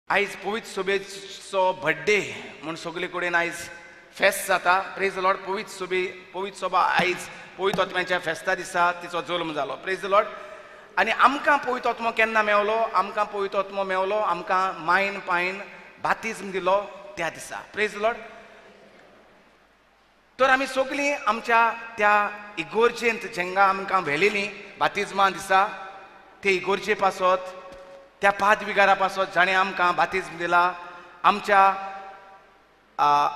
आयज पवित्र सोबेचो बर्थडे म्हूण सगळे कडेन आयज फेस्त जाता. Praise the Lord. पवित्र सोबा आयज पवित्र आत्म्याच्या फेस्ता दिसा तिचो जल्म जालो. Praise the Lord. आनी आमकां पवित्र आत्मो केन्ना मेवलो? आमकां पवित्र आत्मो मेवलो आमकां मायन पायन बातिज्म दिलो त्या दिसा. Praise the Lord. तर आमी सगळीं आमच्या त्या इगोर्जेंत जेंगा आमकां व्हेलेलीं बातिज्मा दिसा ते इगोर्जे पासत त्या पादविगारा पासत जाणें आमकां बातिज्म दिला, आमच्या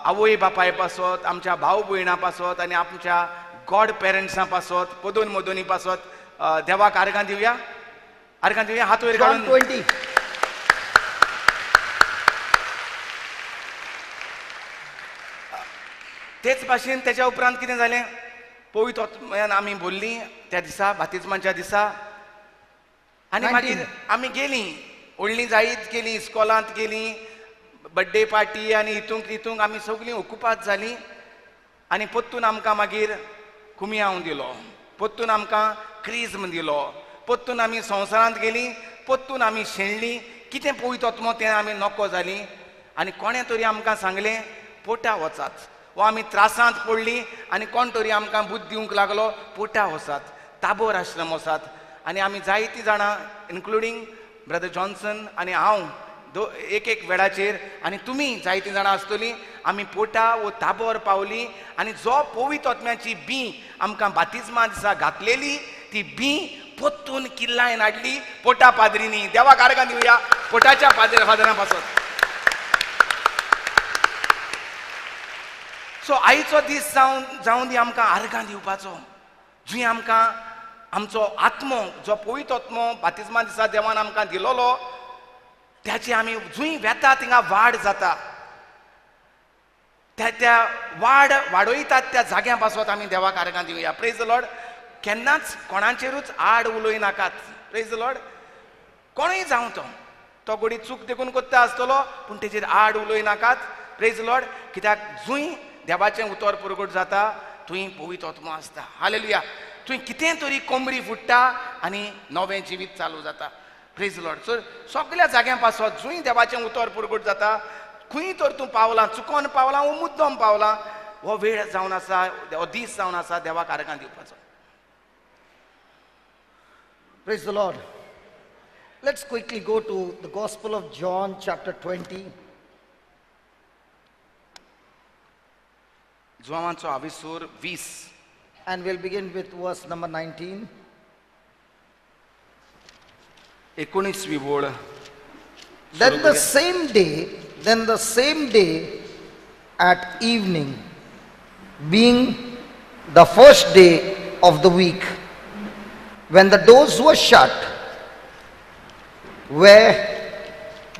आवय बापाय पासत, आमच्या भाव भयणां पासत आनी आमच्या गॉड पेरंट्सां पासत, पदोन मदोनी पासत देवाक आर्गां दिवया. आर्गां दिवया. हात वयर काडून 20. तेच भाशेन तेच्या उपरांत कितें जालें? पवित्र आत्म्यान आमी बोल्लीं त्या दिसा बातिज्माच्या दिसा आनी मागीर आमी गेलीं व्हडलीं जायत गेलीं, इस्कॉलांत गेलीं, बर्थडे पार्टी आनी हितूंक आमी सगळीं ओकुपाद जालीं. आनी परतून आमकां मागीर कुमियांव दिलो, परतून आमकां क्रिज्म दिलो, परतून आमी संवसारांत गेलीं, परतून आमी शेणलीं. कितें पवित्र आत्मो तें आमी नको जालीं. आनी कोणें तरी आमकां सांगलें पोटा वचात, वो आमी त्रासांत पडलीं आनी कोण तरी आमकां बुद्ध दिवंक लागलो पोटा वचात, ताबोर आश्रम वचात. आनी आमी जायतीं जाणां इन्क्लुडींग ब्रदर जॉन्सन आनी हांव एक वेळाचेर आनी तुमी जायतीं जाणां आसतलीं आमी पोटा वो ताबोर पावलीं. आनी जो पवित्र आत्म्याची बी आमकां बातिज्मा दिसा घातलेली ती बी पोत्तून किल्लायन हाडली पोटा पाद्रीनी. देवाक आर्गां दिवया पोटाच्या फादरां पासत. सो आयचो दीस जावन दी आमकां आर्गां दिवपाचो, जंय आमकां आमचो आत्मो जो पवित्र आत्मो बातिज्मा दिसा देवान आमकां दिलोलो त्याची आमी जंय वेता थिंगा वाड जाता, त्या वाडयतात त्या जाग्या पासत आमी देवाक आर्गां दिवया. Praise the Lord. केन्नाच कोणाचेरूच आड उलोय नाकात. Praise the Lord. कोणूय जावं तो गोडी चूक देखून कोत्ता आसतलो पूण तेजेर आड उलोय नाकात. Praise the Lord. कित्याक जंय देवाचें उतर पुरगट जाता थंय पवित्र आत्मो आसता. हालेलुया. थंय कितें तरी कोमरी फुट्टा आनी नवें जिवीत चालू जाता. Praise the lord. सो सगळ्या जाग्यां पासत जंय देवाचें उतर पुरगट जाता खंय तर तूं पावलां, चुकोन पावलां वो मुद्दम पावलां, हो वेळ जावन आसा, हो दीस जावन आसा देवाक आर्गां दिवपाचो. Praise the Lord. Let's quickly go to the Gospel of John, chapter 20. जोवांचो आविसूर 20 And we'll begin with verse number 19. 19वी ओळ. Then the same day at evening, being the first day of the week, when the doors were shut, where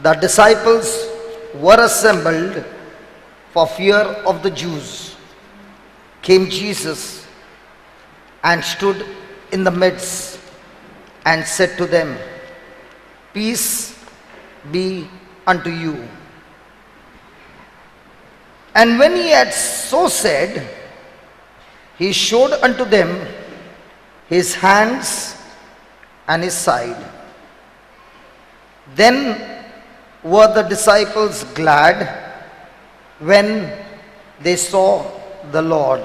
the disciples were assembled for fear of the Jews, came Jesus and stood in the midst and said to them, Peace be unto you. And when he had so said, he showed unto them his hands and his side. Then were the disciples glad when they saw the Lord.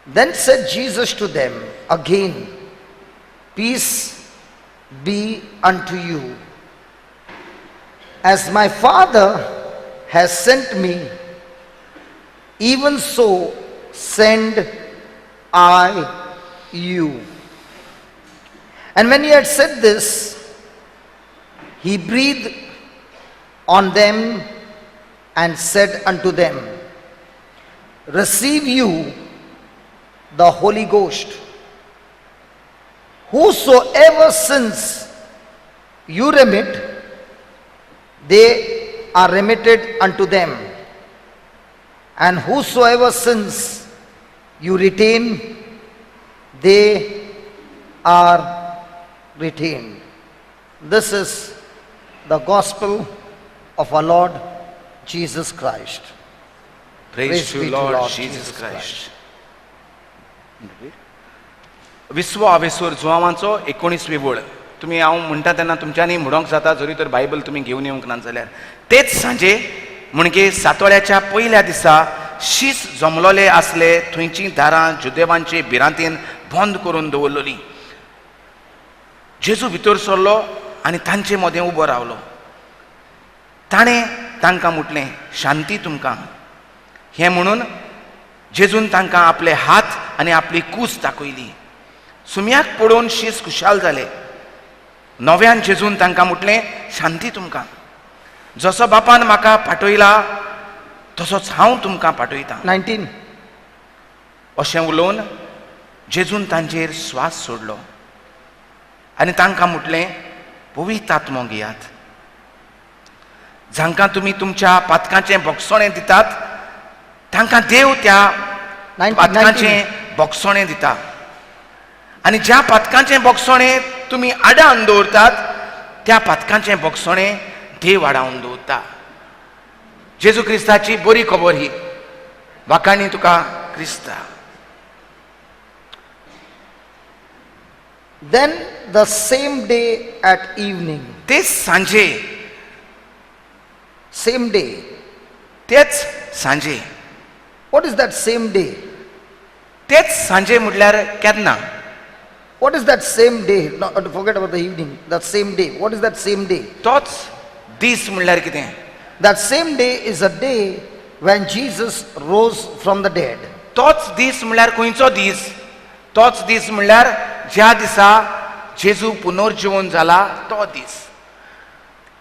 Then said Jesus to them again, Peace be unto you. As my Father has sent me, even so send I you. And when he had said this, he breathed on them and said unto them, Receive you the Holy Ghost. Whosoever sins you remit, they are remitted unto them. And whosoever sins you retain, they are retained. This is the gospel of our Lord Jesus Christ. Praise to Lord Jesus Christ. विश्व आवेसूर जुवांचो 19वी ओळ. तुमी हांव म्हणटा तेन्ना तुमच्यांनी म्हणोंक जाता जरी तर Bible तुमी घेवन येवंक ना जाल्यार. तेच सांजे म्हणजे सातोळ्याच्या पयल्या दिसा शीस जमलोले आसले थंयचीं दारां जुदेवांचे भिरांतेन बंद करून दवरलोलीं. जेजू भितर सरलो आनी तांचे मदें उबो रावलो. ताणें तांकां म्हटलें, शांती तुमकां. हें म्हणून जेजून तांकां आपले हात आनी आपली कूस दाखयली. सुमयाक पडोवन शीस खुशाल जाले. नव्यान जेजून तांकां म्हटलें, शांती तुमकां. जसो बापान म्हाका पाठयला तसोच हांव तुमकां पाठयतां. 19. अशें उलोवन जेजून तांचेर स्वास सोडलो आनी तांकां म्हटलें, पवित्र आत्मो घेयात. जांकां तुमी तुमच्या पातकांचें भोगसणें दितात तांकां देव त्या 19. पातकांचें भोगसणें दिता. आनी ज्या पातकांचें भोगसणें तुमी आडावन दवरतात त्या पातकांचें भोगसणें देव आडावन दवरता. जेजू क्रिस्ताची बरी खबर ही. वाकाणी तुका Crysta. Then the same day at evening, तेच सांजे, same day. तेच सांजे. What is that same day? तेच सांजे म्हटल्यार केन्ना? What is that same day? No, forget about the evening. That same day. What is that same day? तोच दीस म्हटल्यार कितें? That same day is a day when Jesus rose from the dead. तोच दीस म्हळ्यार खंयचो दीस? तोच दीस म्हळ्यार ज्या दिसा जेजू पुनर्जीवन जाला तो दीस.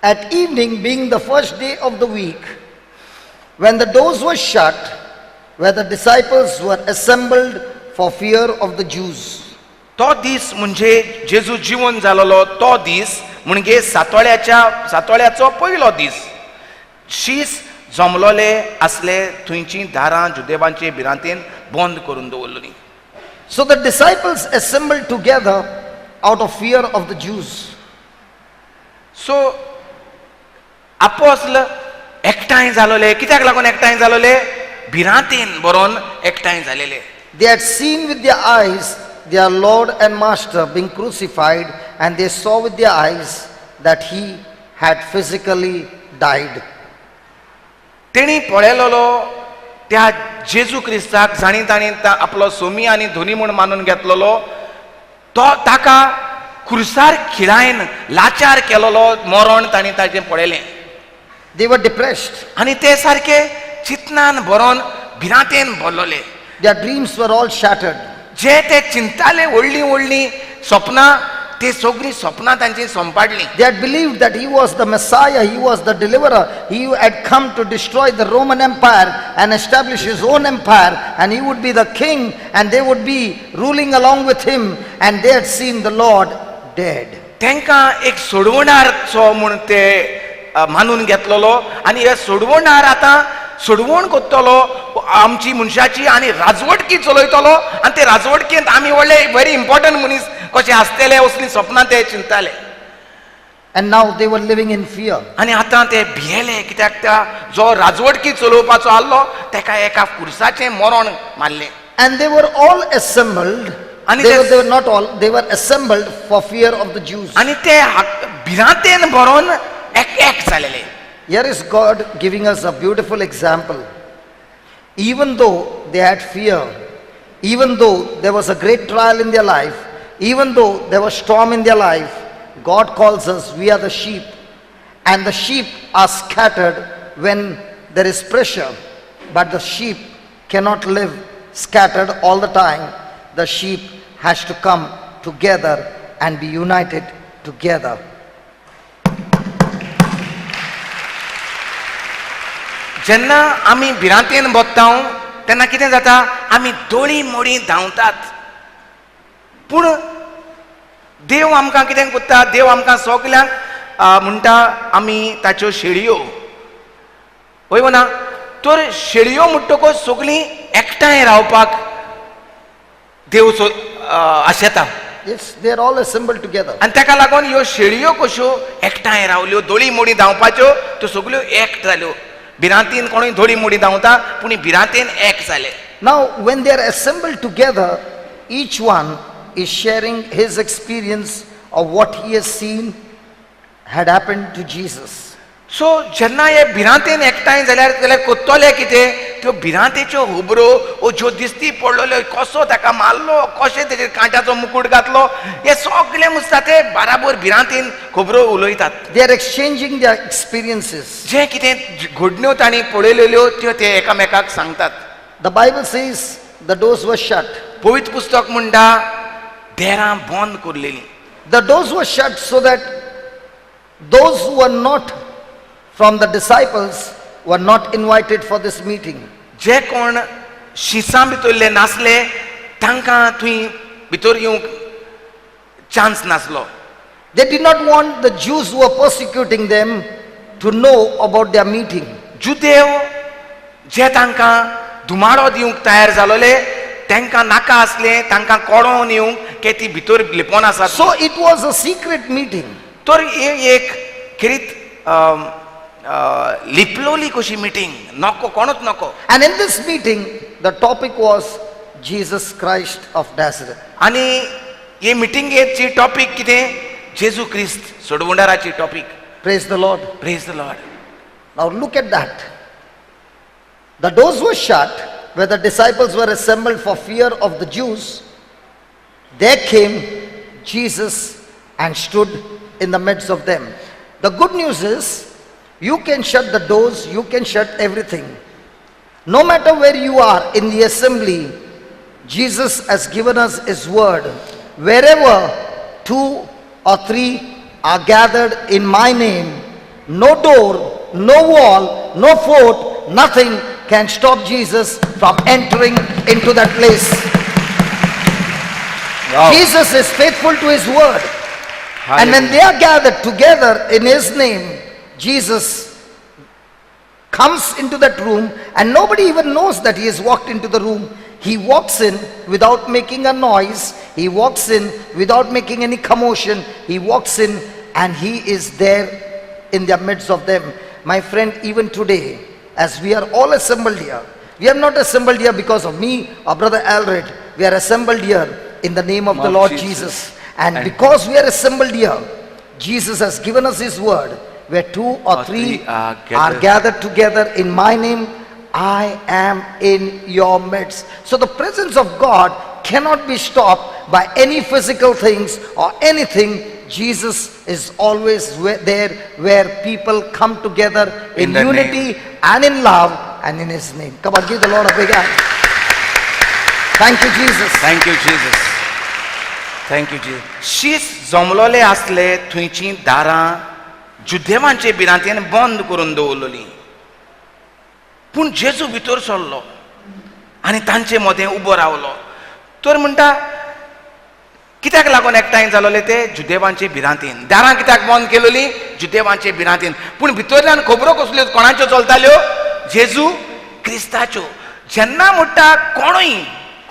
At evening, being the first day of the week, when the doors were shut, where the disciples were assembled for fear of the Jews. तो दीस म्हणजे जेजू जीवन जालोलो तो दीस म्हणजे सातोळ्याचो पयलो दीस. शीस जमलोले आसले थंयचीं दारां जुदेवांचे भिरांतेन बंद करून दवरलोलीं. So the disciples assembled together out of fear of the Jews. सो आपोस्ल एकठांय जालोले. कित्याक लागून एकठांय जालोले? भिरांतेन बरोवन एकठांय जालेले. They had seen with their eyes their Lord and Master being crucified, and they saw with their eyes that he had physically died. तेणी पळयलोलो त्या जेजू क्रिस्ताक जाणी ताणी आपलो सोमी आनी धोनी म्हूण मानून घेतलोलो. तो ताका खुर्सार खिळायन लाचार केलोलो मरण ताणी ताचें पळयलें. They were depressed. आनी ते सारके चिंतनान बरोवन भिरांतेन भरलोले. Their dreams were all shattered. जे ते चिंताले व्हडलीं व्हडलीं सपनां ती सगळीं सपनां तांची संपाडलीं. They had believed that he was the Messiah, he was the deliverer, he had come to destroy the Roman Empire and establish his own empire, and he would be the king and they would be ruling along with him, and they had seen the Lord dead. तांकां एक सोडवणारचो म्हूण ते मानून घेतलोलो आनी हे सोडवणार आतां सोडवण कोत्तलो आमची मनशाची आनी राजवटकी चलयतलो आनी ते राजवटकेंत आमी व्हडले व्हेरी इम्पॉर्टंट मनीस कशे आसतले असली सपनां ते चिंताले. And now they were living in fear. आनी आतां ते भियेले कित्याक त्या जो राजवटकी चलोवपाचो आसलो तेका एका खुर्साचें मरण मारलें. And they were all assembled. And They were not all, they were assembled for fear of the Jews. आनी ते भिरांतेन भरोवन एक जालेले. Here is God giving us a beautiful example. Even though they had fear, even though there was a great trial in their life, even though there was storm in their life, God calls us, we are the sheep. And the sheep are scattered when there is pressure. But the sheep cannot live scattered all the time. The sheep has to come together and be united together. जेन्ना आमी भिरांतेन बसता तेन्ना कितें जाता? आमी दोळी मोडी धांवतात. पूण देव आमकां कितें कोत्ता? देव आमकां सगल्यांक म्हणटा आमी ताच्यो शेळयो. वय ना? तर शेळयो म्हणटकच सगळीं एकठांय रावपाक देव आशेता. Yes, they are all assembled together. आनी ताका लागून ह्यो शेळयो कश्यो एकठांय रावल्यो. दोळी मोडी धांवपाच्यो त्यो सगल्यो एक जाल्यो. भिरांतीन कोणूय दोळी मोडी धांवता पूण भिरांतेन एक जाले. Now, when they are assembled together, each one is sharing his experience of what he has seen had happened to Jesus. सो जेन्ना हे भिरांतेन एकठांय जाल्यार कोत्तोले कितें त्यो भिरांतेच्यो खबरो ओ ज्यो दिसती पडलेल्यो कसो ताका मारलो कशें तेजेर कांट्याचो मुकुट घातलो हे सगळे मुस्ता ते बराबर भिरांतेन खबरो उलयतात. They are exchanging their experiences. जे कितें घडण्यो तांणी पळयलेल्यो त्यो ते एकामेकाक सांगतात. The Bible says the doors were shut. पवित्र पुस्तक म्हणटा देरां बंद करलेलीं. The doors were shut so that those who were not from the disciples were not invited for this meeting. जे कोण शिसां भितरले नासले तांकां थंय भितर येवंक चान्स नासलो. They did not want the Jews who were persecuting them to know about their meeting. Judev जे तांकां धुमाडो दिवंक तयार जालोले तांकां नाका आसले तांकां कळोवन येवंक की ती भितर लिपोवन आसात. So it was a secret meeting. तर हे एक खरीत लिपलोली कशी मिटींग नको कोणूच नको. And in this meeting, the topic was Jesus Christ of Nazareth. आनी हे मिटिंगेची टॉपिक कितें जेजू क्रिस्त सोडवंडाराची topic. Praise the Lord. Praise the lord. Now look at that. The doors were shut where the disciples were assembled for fear of the Jews. There came Jesus and stood in the midst of them. The good news is, you can shut the doors, you can shut everything. No matter where you are in the assembly, Jesus has given us his word. Wherever 2 or 3 are gathered in my name, no door, no wall, no fort, nothing can stop Jesus from entering into that place. Wow. Jesus is faithful to his word. And when they are gathered together in his name, Jesus comes into that room and nobody even knows that he has walked into the room. He walks in without making a noise. He walks in without making any commotion. He walks in and he is there in the midst of them. My friend, even today, as we are all assembled here, we are not assembled here because of me or Brother Alred. We are assembled here in the name of the Lord Jesus. And because we are assembled here, Jesus has given us his word. Where 2 or 3 are gathered together in my name, I am in your midst. So the presence of God cannot be stopped by any physical things or anything. Jesus is always there where people come together in unity and in love and in his name. Come on, give the Lord a big hand. Thank you, Jesus. Thank you, Jesus. Thank you, Jesus. शीस जमलोले आसले थंयची दारां जुदेवांचे भिरांतेन बंद करून दवरलेली. पूण जेजू भितर सरलो आनी तांचे मदें उबो रावलो. तर म्हणटा कित्याक लागून एकठांय जालोले ते जुदेवांचे भिरांतेन. दारां कित्याक बंद केलोली? जुदेवांचे भिरांतेन. पूण भितरल्यान खबरो कसल्यो कोणाच्यो चलताल्यो? जेजू क्रिस्ताच्यो. जेन्ना म्हणटा कोणूय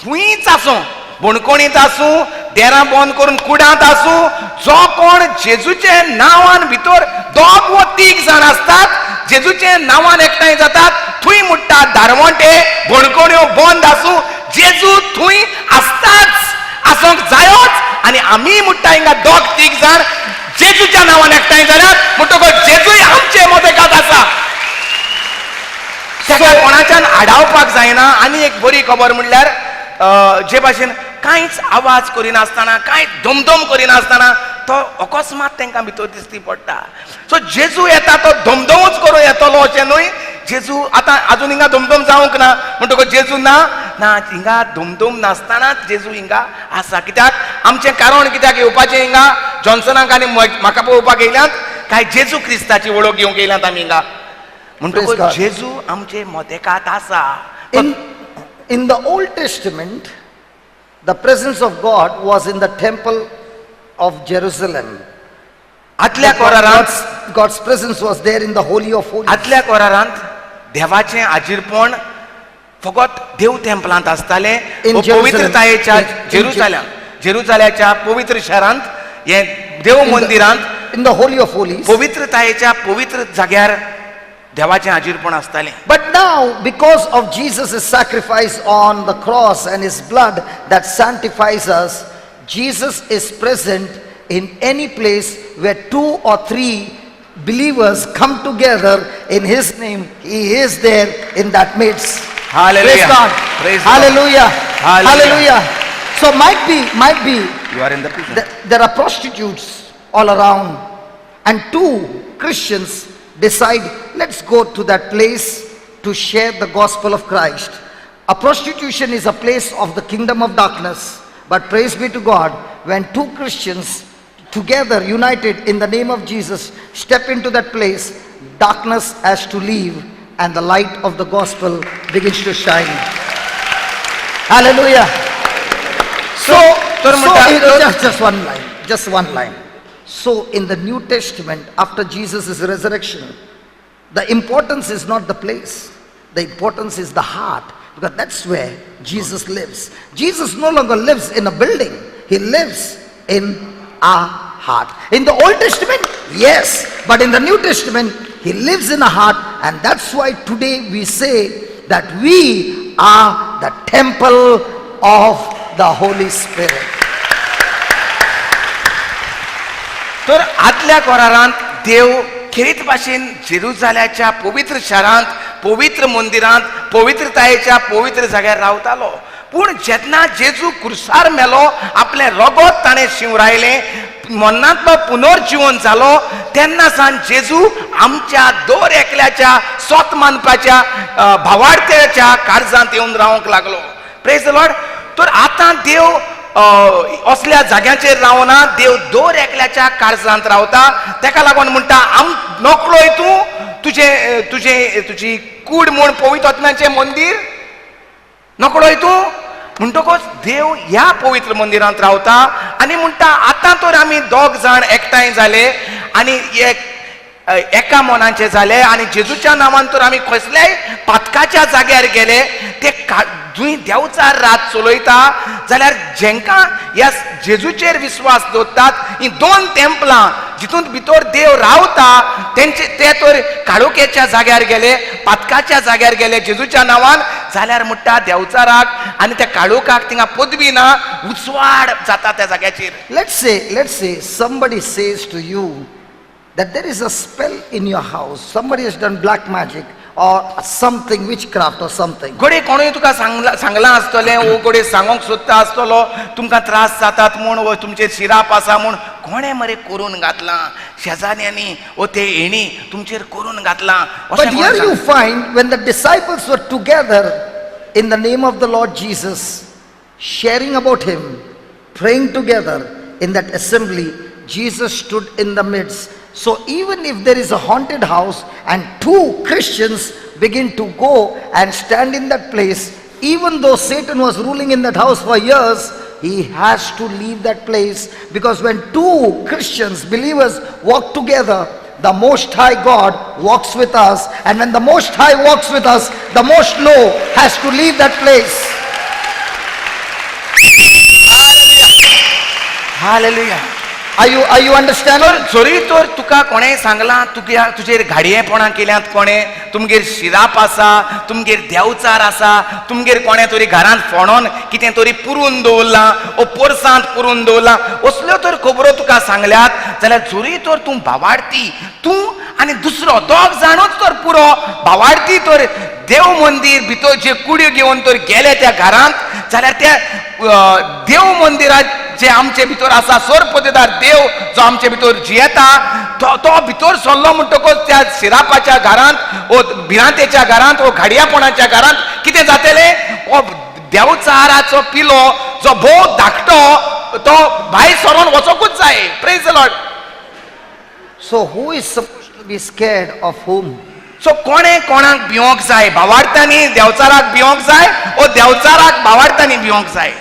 खंयच आसूं, बोणकोणीत आसूं, देरां बंद करून कुडांत आसूं, जो कोण जेजूचे नांवान भितर 2 वा 3 जाण आसतात, जेजूचे नांवान एकठांय जातात, थंय म्हणटा दारवंटे बोणकोण्यो बंद आसूं, जेजू थंय आसताच, आसूंक जायोच. आनी आमी म्हणटा हिंगा 2-3 जाण जेजूच्या नांवान एकठांय जाल्यात म्हणटकच जेजूय आमचे मदेकात आसा. ताका कोणाच्यान आडावपाक जायना. आनी एक बरी खबर म्हणल्यार जे भाशेन कांयच आवाज करिनासतना, कांयच धमधम करिनासतना तो अकस्मात तांकां भितर दिश्टी पडटा. सो जेजू येता तो धमधमूच करून येतलो अशें न्हय. जेजू आतां आजून हिंगा धमधम जावंक ना म्हणटकच जेजू ना हिंगा धमधम नासतनाच जेजू हिंगा आसा. कित्याक आमचें कारण कित्याक येवपाचें हिंगा जॉन्सनाक आनी म्हाका पळोवपाक येयल्यात काय जेजू क्रिस्ताची वळख घेवंक येयल्यात आमी हिंगा. म्हणटकच जेजू आमचे मदेकात आसा. In the Old Testament, the presence of God was in the temple of Jerusalem. आदल्या कोरारांत God's presence was there in the Holy of Holies. आदल्या कोरारांत देवाचें आजीरपण फकत देव टेंपलांत आसतालें. पवित्रतायेच्या जेरुसाल्याच्या पवित्र शारांत हे देव मंदिरांत in the Holy of Holies. पवित्रतायेच्या पवित्र जाग्यार देवाचें आजीरपण आसतालें. But now, because of Jesus' sacrifice on the cross and his blood that sanctifies us, Jesus is present in any place where 2 or 3 believers come together in His name, He is there in that midst. Hallelujah. Praise God. Praise the Lord. Hallelujah. Hallelujah. Hallelujah. So might be You are in the prison. there are prostitutes all around, and 2 Christians decide, let's go to that place to share the gospel of Christ. A prostitution is a place of the kingdom of darkness, but praise be to God, when 2 Christians together united in the name of Jesus step into that place, darkness has to leave and the light of the gospel begins to shine. Hallelujah. Just one line. So in the New Testament, after Jesus' resurrection, the importance is not the place. The importance is the heart, because that's where Jesus lives. Jesus no longer lives in a building. He lives in our heart. In the Old Testament, yes, but in the New Testament, He lives in our heart, and that's why today we say that we are the temple of the Holy Spirit. तर आदल्या कोरारांत देव खेरीत भाशेन जेरुजाल्याच्या पवित्र शारांत, पवित्र मंदिरांत, पवित्रतायेच्या पवित्र जाग्यार रावतालो. पूण जेन्ना जेजू क्रुसार मेलो, आपले रगत ताणें शिवरायलें, मरणांतलो पुनर्जीवन जालो, तेन्ना सावन जेजू आमच्या दर एकल्याच्या स्वत मानपाच्या भावार्थेच्या काळजांत येवन रावंक लागलो. Praise the Lord. तर आतां देव असल्या जाग्याचेर रावना, देव दर एकल्याच्या काळजांत रावता. तेका लागून म्हणटा, नकळोय तूं तुजी कूड म्हूण पवित्र आत्म्याचें मंदीर नकळोय तूं. म्हणटकच देव ह्या पवित्र मंदिरांत रावता आनी म्हणटा, आतां तर आमी 2 जाण एकठांय जाले आनी एका मनाचे जाले आनी जेजूच्या नांवान तर आमी कसल्याय पातकाच्या जाग्यार गेले, ते जुंय देवचार रात चलयता जाल्यार जेंकां ह्या जेजूचेर विश्वास दवरतात, ही 2 टेंपलां जितून भितर देव रावता, ते तर काळोखेच्या जाग्यार गेले, पातकाच्या जाग्यार गेले जेजूच्या नांवान, जाल्यार म्हणटा देवचाराक आनी त्या काळोखाक थिंगा पदवी ना, उजवाड जाता त्या जाग्याचेर. Let's say somebody says to you that there is a spell in your house, somebody has done black magic or something, witchcraft or something. घोडे कोणूय तुका सांगला आसतलें, वो घोडे सांगोंक सोदता आसतलो, तुमकां त्रास जातात म्हूण, वो तुमचेर शिराप आसा म्हूण कोणें मरे करून घातलां, शेजाऱ्यांनी वो ते हेणी तुमचेर करून घातलां. But here you find, when the disciples were together in the name of the Lord Jesus, sharing about Him, praying together in that assembly, Jesus stood in the midst. So even if there is a haunted house and 2 Christians begin to go and stand in that place, even though Satan was ruling in that house for years, he has to leave that place, because when 2 Christians, believers, walk together, the Most High God walks with us, and when the Most High walks with us, the Most Low has to leave that place. Hallelujah. Are you understanding? जरी तर तुका कोणें सांगलां, तुजेर घाडयेपणां केल्यांत, कोणें तुमगेर शिराप आसा, तुमगेर देवचार आसा, तुमगेर कोणें तरी घरांत फोडोन कितें तरी पुरून दवरलां, ओ पोरसांत पुरून दवरलां, असल्यो तर खबरो तुका सांगल्यात, जाल्यार जरी तर तूं भावार्थी, तूं आनी दुसरो 2 जाणूच तर पुरो भावार्थी तर देव मंदिर भितर जे कुडी घेवन तर गेले त्या घरांत, जाल्यार त्या देव मंदिरात जे आमचे भितर आसा, सर्वपदेदार देव जो आमचे भितर जियेता, तो भितर सरलो म्हणटकच त्या शिरापाच्या घरांत, ओ भिरांतेच्या घरांत, ओ घाडयापणाच्या घरांत कितें जातलें, ओ देवचाराचो पिलो जो भोव धाकटो, तो भायर सरोन वचोंकूच जाय. Praise the Lord. So who is supposed to be scared of whom? सो कोणें कोणाक भिवंक जाय? भावार्थांनी देवचाराक भिवंक जाय, ओ देवचाराक भावार्थांनी भिवंक जाय?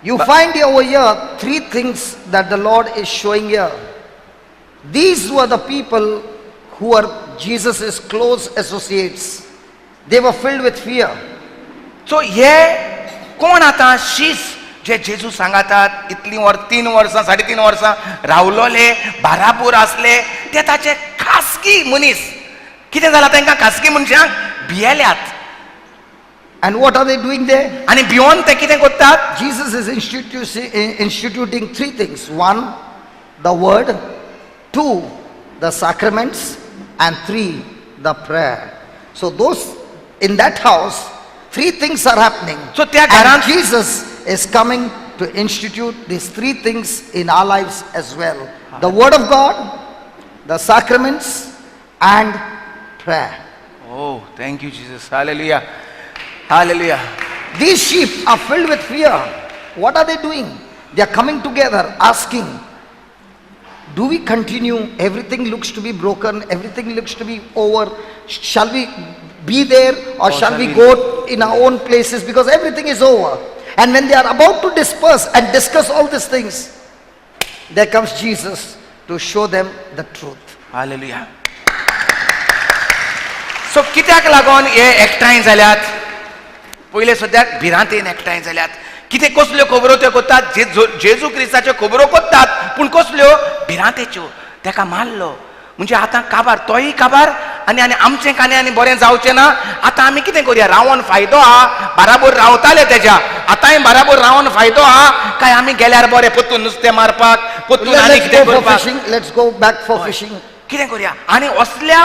You find over here 3 things that the Lord is showing here. These were the people who were Jesus' close associates. They were filled with fear. सो हे कोण आतां शीस जे जेजू सांगातात, इतली 3 वर्सां 3.5 वर्सां रावलोले, बाराबूर आसले, ते ताचे खासगी मनीस. कितें जालां, तांकां खासगी मनशांक भियेल्यात. And what are they doing there? आणि भिवून ते कितें करतात? Jesus is instituting three things. One, the word. Two, the sacraments. And three, the prayer. So those in that house, three things are happening. So त्या And घरांत Jesus is coming to institute these three things in our lives as well. The word of God, the sacraments, and prayer. Oh, thank you, Jesus. Hallelujah. Hallelujah. These sheep are filled with fear. What are they doing? They are coming together asking, do we continue? Everything looks to be broken. Everything looks to be over. Shall we be there or shall we go in our own places? Because everything is over. And when they are about to disperse and discuss all these things, there comes Jesus to show them the truth. Hallelujah. सो कित्याक लागून हे एकठांय जाल्यात? पयले सद्याक भिरांतेन एकठांय जाल्यात. कितें कसल्यो खबरो त्यो करतात? जेजू क्रिस्ताच्यो खबरो करतात, पूण कसल्यो? भिरांतेच्यो. तेका मारलो म्हणजे आतां काबार, तोय काबार आनी आमचें कांय आनी बरें जावचें ना. आतां आमी कितें करुया? रावोन फायदो आहा? बाराबोर रावताले तेज्या, आतांय बाराबोर रावोन फायदो आहा काय आमी गेल्यार बरें पत्तून नुस्तें मारपाक, पत्तून आनी Let's कितें go for करपाक? fishing. Let's go back for fishing. कितें करुया? आनी असल्या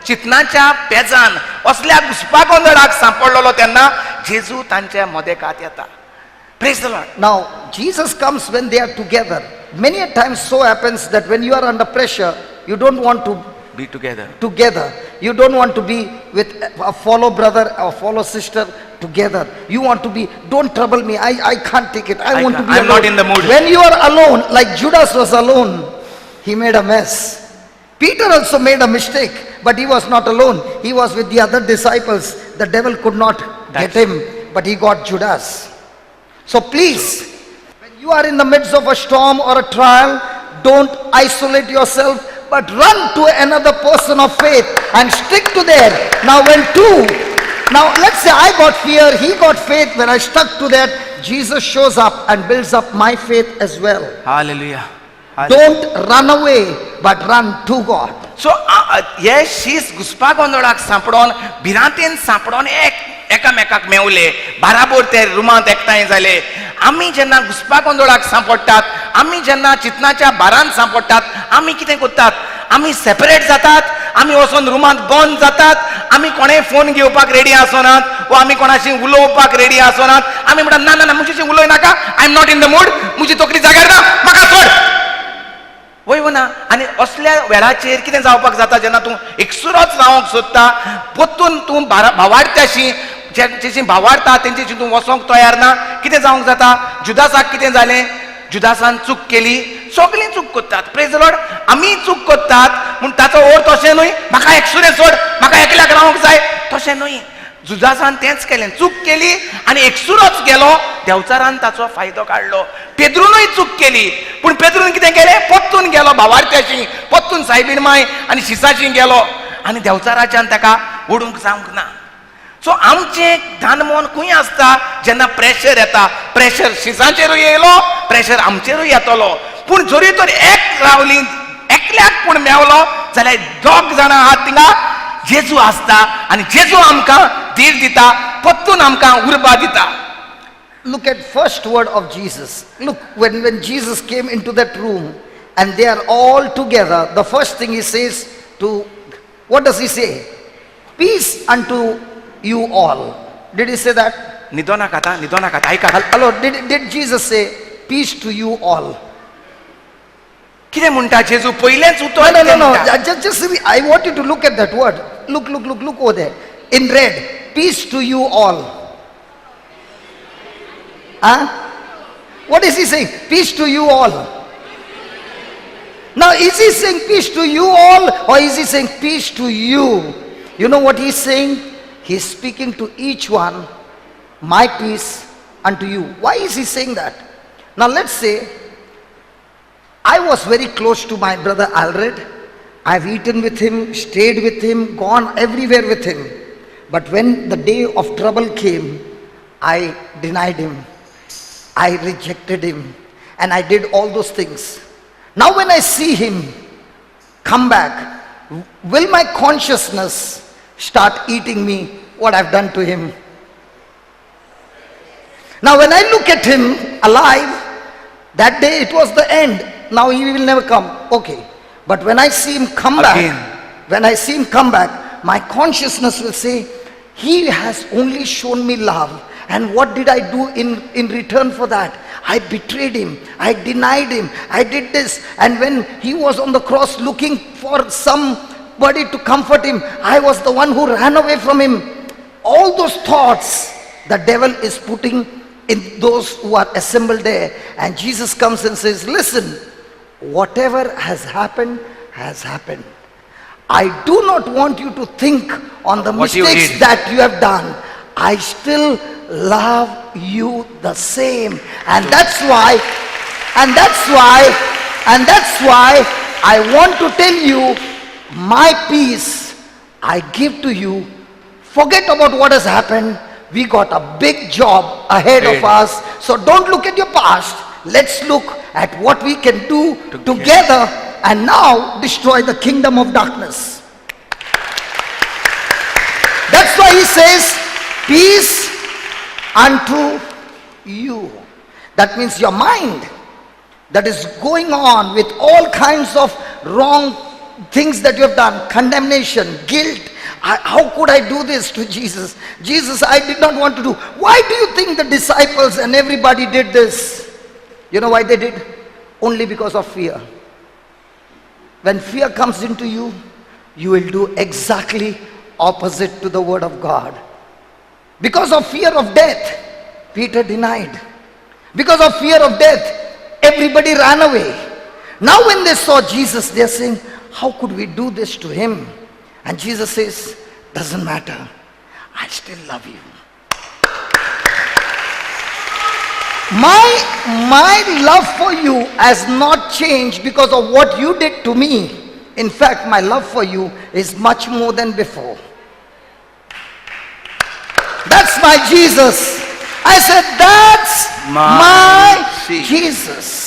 चितनाच्या पेजान, असल्या घुसपा गोंधळाक सांपडलेलो तेन्ना जेजू तांच्या मदेकात येता. Praise the Lord. Now, Jesus comes when they are together. Many a times so happens that when you are under pressure, you don't want to Be together. together. You don't want to be with a fellow brother or fellow sister together. You want to be, don't trouble me. I can't take it. I want to be I'm alone. not in the mood. When you are alone, like Judas was alone, he made a mess. Peter also made a mistake, but he was not alone. He was with the other disciples. The devil could not get him, but he got Judas. So please, when you are in the midst of a storm or a trial, don't isolate yourself, but run to another person of faith and stick to there. Now let's say I got fear, he got faith. When I stuck to that, Jesus shows up and builds up my faith as well. Hallelujah. Don't run away, but run to God. सो हे शीस घुसपा गोंधळाक सांपडोन, भिरांतेन सांपडोन एकामेकाक मेवले, बाराबोर ते रुमांत एकठांय जाले. आमी जेन्ना घुसपा गोंधळाक सांपडटात, आमी जेन्ना चिंतनाच्या भारांत सांपडटात, आमी कितें करतात? आमी सेपरेट जातात, आमी वचून रुमांत बंद जातात, आमी कोणेय फोन घेवपाक रेडी आसनात, वा आमी कोणाशी उलोवपाक रेडी आसनात. आमी म्हणटात ना ना ना, मुजेशी उलोय नाका, I am not in the mood, मुजी तकली जाग्यार ना, म्हाका सोड. वय ना. आनी असल्या वेळाचेर कितें जावपाक जाता? जेन्ना तूं एकसुरोच रावंक सोदता, पोत्तून तूं भावार्थ्याशी, जेची भावार्था तेंचेशी तूं वचोंक तयार ना, कितें जावंक जाता? जुदासाक कितें जालें? जुदासान चूक केली. सगळीं चूक करतात. Praise the Lord. आमी चूक करतात पूण ताचो अर्थ तशें न्हय म्हाका एकसुरें सोड, म्हाका एकल्याक रावंक जाय, तशें न्हय. जुदासान तेंच केलें, चूक केली आनी एकसुरोच गेलो. देवचारान ताचो फायदो काडलो. पेद्रूनय चूक केली, पूण पेद्रून कितें केलें? पत्तून गेलो भावार्थ्याशी, पत्तून सायबीण माय आनी शिसाची गेलो आनी देवचाराच्यान ताका ओडूंक जावंक ना. सो आमचें धानमोन खंय आसता? जेन्ना प्रेशर येता. प्रेशर शिसाचेरूय येयलो, प्रेशर आमचेरूय येतलो. पूण जरी तर एक रावली, एकल्याक पूण मेवलो जाल्यार दोग जाणां आहात थिंगा जेजू आसता आनी जेजू आमकां धीर दिता, पत्तून आमकां उर्बा दिता. Look at first word of Jesus. Look, when Jesus came into that room and they are all together, the first thing he says what does he say? Peace unto you all. Did he say that? निदोना खाता ऐका. Hello, did Jesus say peace to you all? कितें म्हणटा जेजू? पयलेंच No, उतर. no. Just I want you to look at that word. Look over there. In red, peace to you all. Huh? What is he saying? Peace to you all. Now, is he saying peace to you all or is he saying peace to you? You know what he's saying? He's speaking to each one, my peace unto you. Why is he saying that? Now, let's say I was very close to my brother Alred. I've eaten with him, stayed with him, gone everywhere with him. But when the day of trouble came, I denied him. I rejected him. And I did all those things. Now when I see him come back, will my consciousness start eating me what I've done to him? Now when I look at him alive, that day it was the end. Now he will never come. Okay. But when I see him come Again. back, when I see him come back, my consciousness will say, he has only shown me love. And what did I do in return for that? I betrayed him. I denied him. I did this. And when he was on the cross looking for somebody to comfort him, I was the one who ran away from him. All those thoughts the devil is putting in those who are assembled there. And Jesus comes and says, listen, whatever has happened has happened. I do not want you to think on the What you mistakes did. that you have done. I still love you the same. And that's why I want to tell you, my peace I give to you. Forget about what has happened. We got a big job ahead of us. So don't look at your past. Let's look at what we can do together and now destroy the kingdom of darkness. That's why he says, peace unto you. That means your mind that is going on with all kinds of wrong things that you have done, condemnation, guilt. How could I do this to Jesus? Jesus, I did not want to do. Why do you think the disciples and everybody did this? You know why they did? Only because of fear. When fear comes into you, you will do exactly opposite to the word of God. Because of fear of death, Peter denied. Because of fear of death, everybody ran away. Now when they saw Jesus, they are saying, how could we do this to him? And Jesus says, doesn't matter. I still love you. My love for you has not changed because of what you did to me. In fact, my love for you is much more than before. That's my Jesus. I said, that's my Jesus.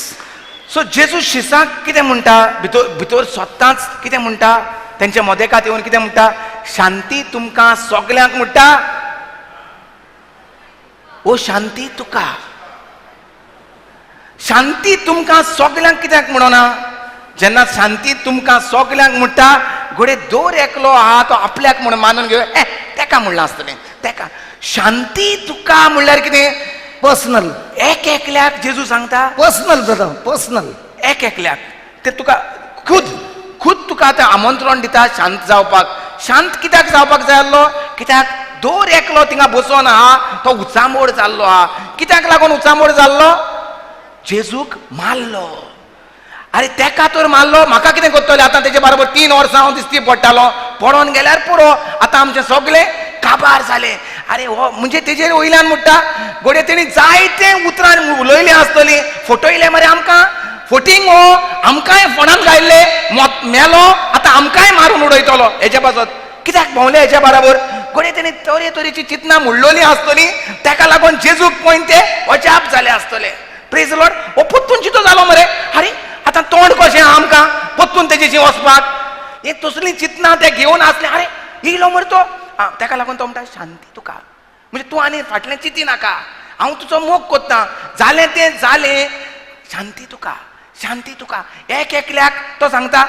सो जेजू शिसाक कितें म्हणटा भितर स्वताच कितें म्हणटा त्यांच्या मोदेकात येवन कितें म्हणटा शांती तुमकां सगल्यांक म्हणटा ओ शांती तुका शांती तुमकां सगल्यांक कित्याक म्हणना जेन्ना शांती तुमकां सगल्यांक म्हणटा घोडे दोर एकलो आहा तो आपल्याक म्हण मानून घेव तेका म्हणलां आसतलें तेका शांती तुका म्हणल्यार कितें पर्सनल एक एकल्याक जेजू सांगता पर्सनल ब्रदर पर्सनल एक एकल्याक ते तुका खुद तुका आतां आमंत्रण दिता शांत जावपाक शांत कित्याक जावपाक जाय आसलो कित्याक दोर एकलो थिंगा बसोन आहा तो उचामोड जाल्लो आहा कित्याक लागून उचामोड जाल्लो जेजूक मारलो अरे तेका तर मारलो म्हाका कितें करतले आतां तेजे बरोबर 3 वर्सां हांव दिसती पडटालो पडोन गेल्यार पुरो आतां आमचे सगळे काबार जाले अरे हो म्हणजे तेजेर वयल्यान म्हणटा गोडे तेणी जायते उतरां उलयली आसतली फटयले मरे आमकां फटींग हो आमकांय फोंडान घायल्ले मेलो आतां आमकांय मारून उडयतलो हेच्या पासत कित्याक भोंवले हेच्या बरोबर गोडे तेणी तरेतरेची चिंतनां म्हणलोली आसतली तेका लागून जेजूक पळोवन ते अजाप जाले आसतले प्रेज लॉर्ड हो पोत्तून चितो जालो मरे अरे आतां तोंड कशें आमकां पोत्तून तेजेशी वचपाक हे तसली चिंतनां ते घेवन आसले अरे येयलो मरे तो तेका लागून तो म्हणटा शांती तुका म्हणजे तूं आनी फाटलें चिंती नाका हांव तुजो मोग कोत्ता जालें तें जालें शांती तुका एक एकल्याक तो सांगता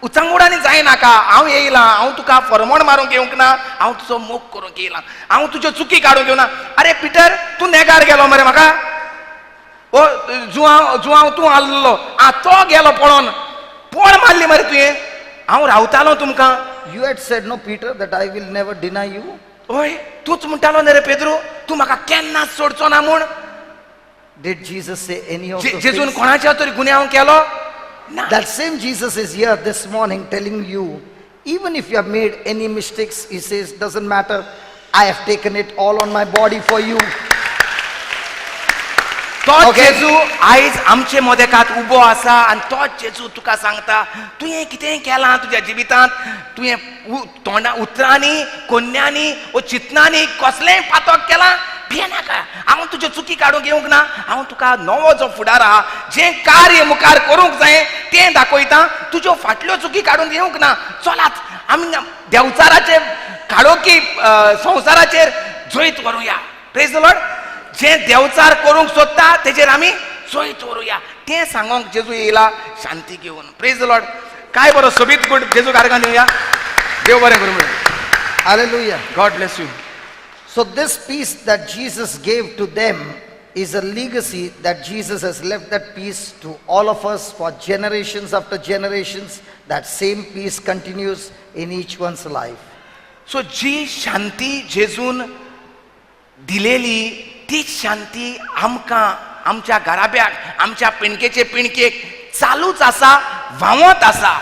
उचांगुडांनी जायनाका हांव येयलां हांव तुका फरमोण मारूंक येवंक ना हांव तुजो मोग करूंक येयलां हांव तुज्यो चुकी काडूंक येवना अरे पिटर तूं नेगार गेलो मरे म्हाका ओ जुवांव तूं आसलो तो गेलो पळोवन पळ मारली मरे तुवें हांव रावतालो तुमकां You had said, no, Peter, that I will never deny you. ओय तूच म्हणटालो न्ही रे पेद्रू तूं म्हाका केन्नाच सोडचो ना म्हूण Did Jesus say any of those जेजून things? कोणाच्या तरी गुन्यांव केलो ना That same Jesus is here this morning telling you, even if you have made any mistakes, he says, doesn't matter. I have taken it all on my body for you. तो जेजू आयज आमचे मोदेकात उबो आसा आनी तो जेजू तुका सांगता तुवें कितें केलां तुज्या जिवितांत तुवें तोंडा उतरांनी कोन्यांनी वो चिंतनांनी कसलेंय पातक केलां भियेनाका हांव तुज्यो चुकी काडूंक येवंक ना हांव तुका नवो जो फुडार आहा जें कार्य मुखार करूंक जाय तें दाखयता तुज्यो फाटल्यो चुकी काडूंक येवंक ना चलात आमी देवचाराचे काडोकी संवसाराचेर जैत व्हरूया प्रेज द लॉर्ड जे देवचार करूंक सोदता तेजेर आमी सोयत व्हरुया तें सांगोंक जेजू येयला शांती घेवन. Praise the Lord. काय बरो सोबीत गुड जेजू कारगान दिवया. देव बरें करूं. Hallelujah. God bless you. So this peace that Jesus gave to them is a legacy that Jesus has left that peace to all of us for generations after generations. That same peace continues in each one's life. सो जी शांती जेजून दिलेली तीच शांती आमकां आमच्या घराब्याक आमच्या पिणकेचे पिणकेक चालूच आसा व्हांवत आसा.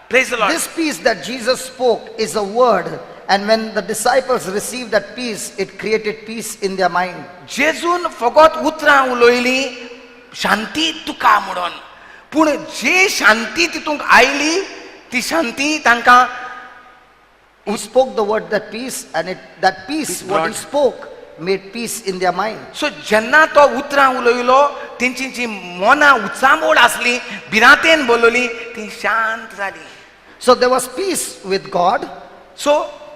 Praise the Lord. This peace that Jesus spoke is a word, and when the disciples received that peace, it created peace in their mind. जेजून फकत उतरां उलोयली शांती तुका म्हणून, पूण जे शांती तितूंक आयली ती शांती तांकां He spoke the word that peace, and that peace, It what he brought- spoke, made peace in their mind. सो जेन्ना तो उतरां उलोयलो तेंची जी मनां उचांबोळ आसली भिरांतेन बोलोली ती शांत जाली. So there was peace with God, सो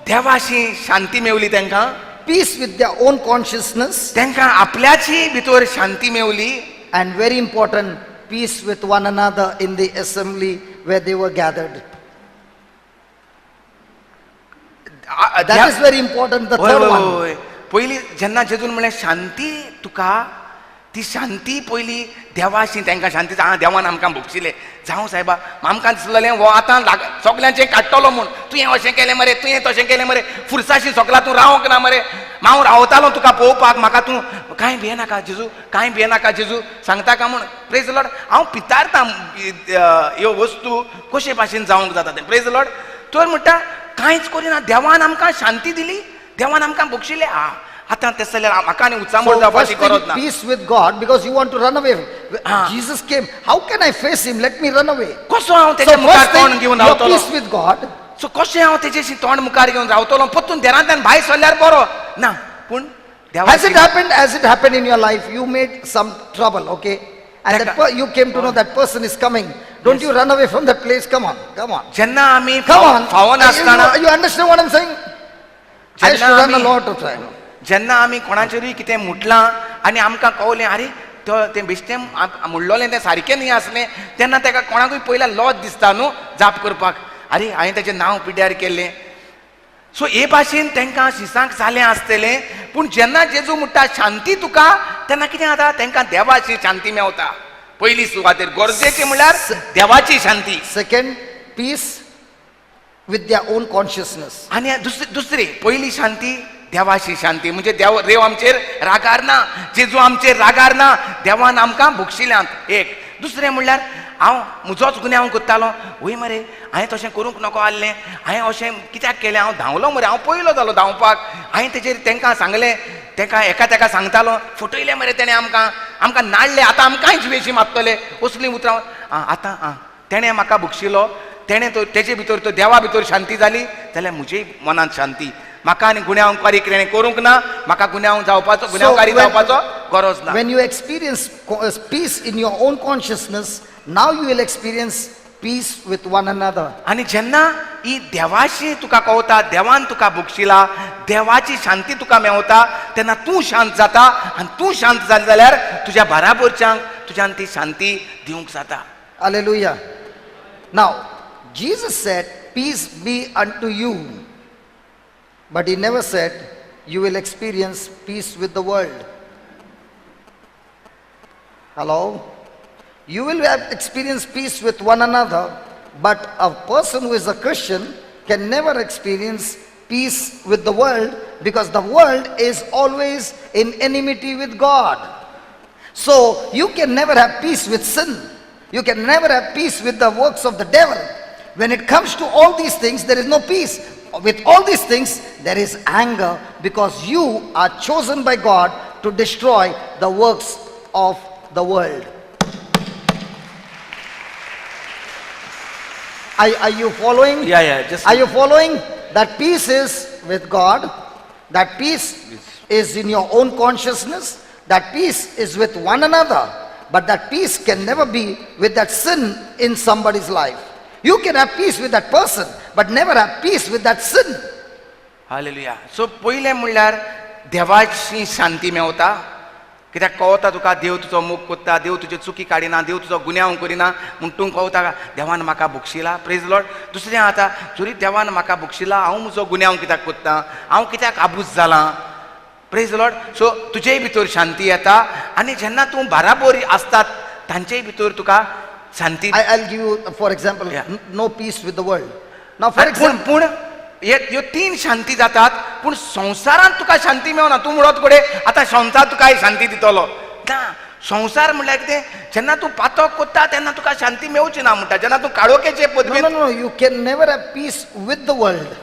देवाशी शांती मेवली तांकां. peace with their own consciousness, तांकां आपल्याची भितर शांती मेवली. and very important, peace with one another in the assembly where they were gathered. That is very important, the third one. पयली जेन्ना जेजून म्हळें शांती तुका ती शांती पयली देवाशी तांकां शांती देवान आमकां भोगशिले. जावं सायबा आमकां दिसलेलें हो आतां सगल्यांचें काडटलो म्हूण तुवें अशें केलें मरे तुवें तशें केलें मरे फुरसाशी सगळा तूं रावंक ना मरे हांव रावतालो तुका पळोवपाक म्हाका तूं कांय भियेनाका जेजू कांय भियेनाका जेजू सांगता का म्हूण. Praise the Lord. हांव पितारता ह्यो वस्तू कशे भाशेन जावंक जाता तें. Praise the Lord. तर म्हणटा कांयच करिना देवान आमकां शांती दिली देवान आमकां भोगशिले. आतां तें जाल्यार म्हाका आनी उचांबोळ So जावपाची first गरज thing, ना. peace with God, because you want to run away. Ah. Jesus came. How can I face him? Let me run away. कसो हांव So तेच्या मुखार first तोंड thing, घेवन your रावतलो. peace with God. सो कशें हांव तेजेशी तोंड मुखार घेवन रावतलो परतून देरांतल्यान भायर सरल्यार बरो ना. पूण Has it happened in your life? You made some trouble, okay? And you came to know that person is coming. Don't you run away from that place? Come on, come on. जेन्ना आमी Come on. फावोन आसतना You understand what I'm saying? I used to जेन्ना run a आमी lot of time. जेन्ना आमी कोणाचेरूय कितें मुटलां आनी आमकां कळलें अरे तो तें बेश्टें मुडलोलें तें सारकें न्ही आसलें तेन्ना ताका कोणाकूय पयल्या लॉज दिसता न्हू जाप करपाक. अरे हांवें तेजें नांव पिड्ड्यार केल्लें. सो हे भाशेन तांकां शिसांक जालें आसतलें. पूण जेन्ना जेजू म्हणटा शांती तुका तेन्ना कितें जाता तांकां देवाची शांती मेवता. पयली सुवातेर गरजेचें म्हणल्यार देवाची शांती. Second, peace with their own consciousness. आनी दुसरी पयली शांती देवाची शांती म्हणजे देव आमचेर रागार ना जेजू आमचेर रागार ना देवान आमकां भोगशिल्यांत. एक दुसरें म्हणल्यार हांव म्हजोच गुन्यांव हांव करतालो वय मरे हांवें तशें करूंक नको आसलें हांवें अशें कित्याक केलें हांव धांवलो मरे हांव पयलो जालो धांवपाक हांवें तेजेर तांकां सांगलें ताका एका सांगतालो फटयलें मरे तेणें आमकां नाडलें आतां आमकांय जिवेशी मागतले असलीं उतरां आतां तेणें म्हाका भोगशिलो तेणें तो तेजे भितर तो देवा भितर शांती जाली जाल्यार म्हजेय मनांत शांती. म्हाका आनी गुन्यांवकारी कितें करूंक ना म्हाका गुन्यांवकारी जावपाचो गरज ना. When you experience peace in your own consciousness, now you will experience peace with one another. आनी जेन्ना ही देवाशी तुका कळटा देवान तुका भोगशिला देवाची शांती तुका मेवता तेन्ना तूं शांत जाता आनी तूं शांत जालें जाल्यार तुज्या बाराबरच्यांक तुज्यान ती शांती दिवंक जाता. Hallelujah. Now, Jesus said, peace be unto you. But he never said, you will experience peace with the world. Hello? You will have experienced peace with one another, but a person who is a Christian can never experience peace with the world because the world is always in enmity with God. So you can never have peace with sin. You can never have peace with the works of the devil. When it comes to all these things, there is no peace. With all these things, there is anger because you are chosen by God to destroy the works of the world. Are you following? Just Are you following? That peace is with God. That peace is in your own consciousness. That peace is with one another. But that peace can never be with that sin in somebody's life. You can have peace with that person, but never have peace with that sin. Hallelujah. So पयलें म्हणल्यार देवाची शांती मेवता कित्याक कळता तुका देव तुजो मोग कोत्ता, देव तुजी चुकी काडिना, देव तुजो गुन्यांव करिना म्हूण तूं कळता देवान म्हाका बक्षिला. Praise Lord. दुसरें आतां जरी देवान म्हाका बक्षिला हांव म्हजो गुन्यांव कित्याक कोत्ता, हांव कित्याक आबूज जालां. Praise Lord. सो तुजेय भितर शांती येता आनी जेन्ना तूं बाराबोरी आसतात तांचेय भितर तुका शांती. I'll give you, for example, Yeah. no peace with the world. Now, for पूण example, पूण ह्यो तीन शांती जातात पूण संवसारांत तुका शांती मेळना. तूं म्हणत कोडे आतां संवसार तुका शांती दितलो ना. संवसार म्हणल्यार कितें, जेन्ना तूं पातक कोत्ता तेन्ना तुका शांती मेळची ना म्हणटा. जेन्ना तूं काळोखेचे no, पदवेंत no, no, you can never have peace with the world.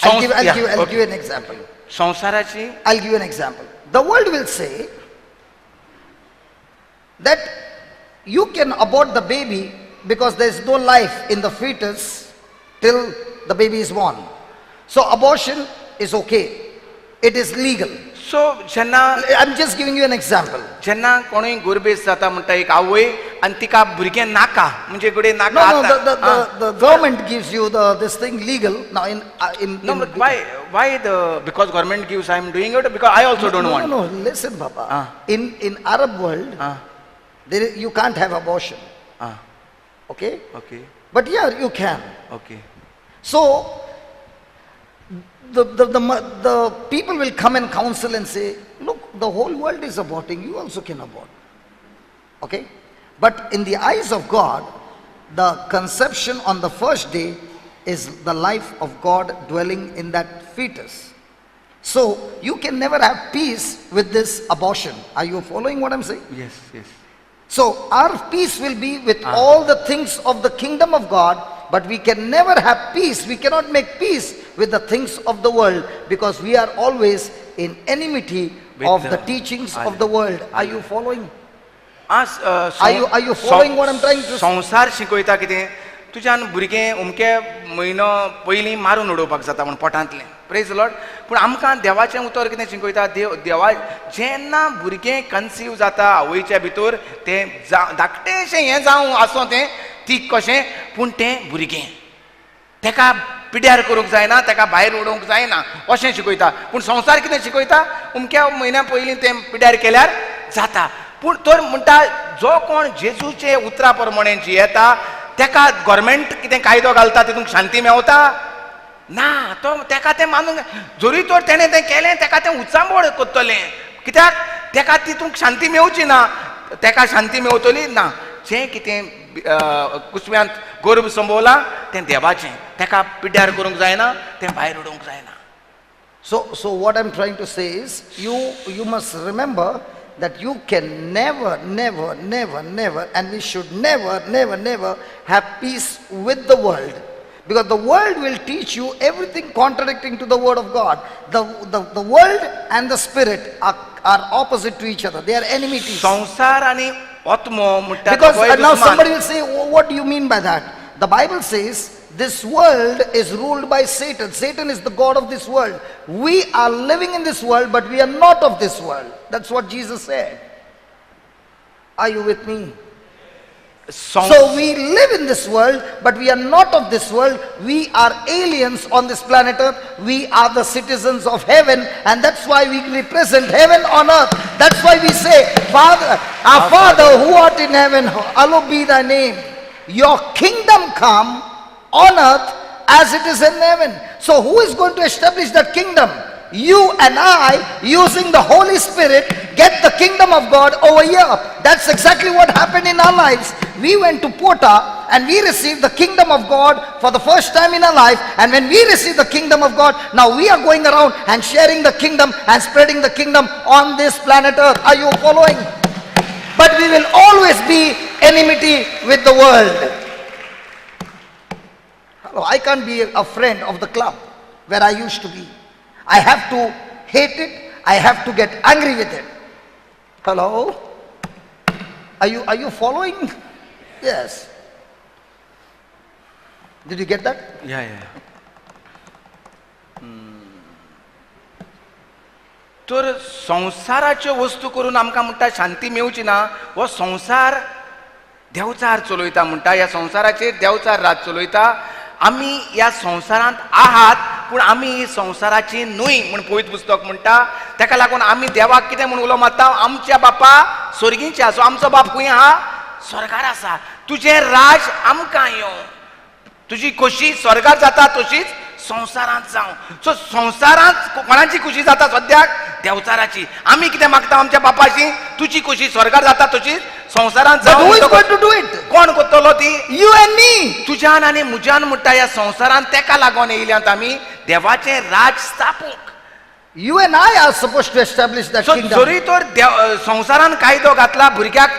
I'll give you an example. संवसाराची I'll give you an example. The world will say that you can abort the baby because there is no life in the fetus till the baby is born. So abortion is okay. It is legal. सो जेन्ना I'm just giving you an example. जेन्ना कोणूय गोरबेज जाता म्हणटा एक आवय आनी तिका भुरगें नाका म्हणजे गोडे नाका No, no, आतां. the government gives you this thing legal. Now No, but why because government gives I am doing it because I also don't want. No, listen, Baba. In Arab world, you can't have abortion. Okay? Okay, But here you can. okay. So the people will come and counsel and say, look, the whole world is aborting, you also can abort. Okay? But in the eyes of God, the conception on the first day is the life of God dwelling in that fetus. So you can never have peace with this abortion. Are you following what I'm saying? Yes, yes. So our peace will be with all the things of the kingdom of God, but we can never have peace. We cannot make peace with the things of the world because we are always in enmity of the teachings of the world. Are you following? Are you following what I'm trying to say? संसार शिकयता कितें तुज्यान भुरगें उमके म्हयनो पयलीं मारून उडोवपाक जाता म्हण पोटांतलें. Praise Lord. पूण आमकां देवाचें उतर कितें शिकयता, देवा जेन्ना भुरगें कन्सीव जाता आवयच्या भितर तें धाकटेंशें हें जावं आसूं तें तीक कशें पूण तें भुरगें तेका पिड्यार करूंक जायना, तेका भायर उडोवंक जायना अशें शिकयता. पूण संवसार कितें शिकयता, अमक्या म्हयन्या पयलीं तें पिड्यार केल्यार जाता. पूण तर म्हणटा जो कोण जेजूचे उतरा प्रमाणे जियेता तेका गव्हर्मेंट कितें कायदो घालता तितूंत शांती मेवता ना. तो तेका तें मानूंक जरी तर तेणें तें केलें तेका तें उचांबळ कोत्तलें कित्याक तेका तितूंत शांती मेवची ना, तेका शांती मेवतली ना. जें कितें कुसव्यांत गर्भ संभोवला तें देवाचें, तेका पिड्यार करूंक जायना, तें भायर उडोवंक जायना. So what I'm trying to say is, you must remember that you can never, and we should never have peace with the world. Because the world will teach you everything contradicting to the word of God. The world and the spirit are opposite to each other. They are enmities. संसार आनी आत्मो म्हणटा Because now somebody will say, what do you mean by that? The Bible says, this world is ruled by Satan. Satan is the God of this world. We are living in this world, but we are not of this world. That's what Jesus said. Are you with me? So we live in this world, but we are not of this world. We are aliens on this planet Earth. We are the citizens of heaven, and that's why we represent heaven on earth. That's why we say, Father, our Father who art in heaven, hallowed be thy name. Your kingdom come on earth as it is in heaven. So who is going to establish that kingdom? You and I, using the Holy Spirit, get the kingdom of God over here. That's exactly what happened in our lives. We went to Pota and we received the kingdom of God for the first time in our life. And when we received the kingdom of God, now we are going around and sharing the kingdom and spreading the kingdom on this planet Earth. Are you following? But we will always be enmity with the world. Hello, I can't be a friend of the club where I used to be. I have to hate it. I have to get angry with it. Hello? Are you following? Yes. Did you get that? Yeah. तर संसाराच्यो वस्तू करून आमकां म्हणटा शांती मेवची ना. हो संसार देंवचार चलयता म्हणटा, ह्या संसाराचेर देंवचार राज चलयता. आमी ह्या संसारांत आहात पूण आमी ही संवसाराची न्हय म्हूण पवित्र पुस्तक म्हणटा. ताका लागून आमी देवाक कितें म्हूण उलो मारता, आमच्या बापा स्वर्गीचे आसा, आमचो बाप खंय आहा, स्वर्गार आसा. तुजें राज आमकां येवं, तुजी खोशी स्वर्गार जाता तशीच संवसारांत जावं. सो संवसारांत कोणाची खुशी जाता सद्याक, देवचाराची. आमी कितें मागता आमच्या बापाची, तुजी खोशी स्वर्गार जाता तशीच संवसारांत But who is जावं. going to do it? कोण करतलो ती? You and me. तुज्यान आनी मुज्यान म्हणटा ह्या संवसारांत तेका लागून येयल्यांत आमी देवाचें राज स्थापूंक. You and I are supposed to establish that so kingdom. जरी तर संवसारान कायदो घातला भुरग्याक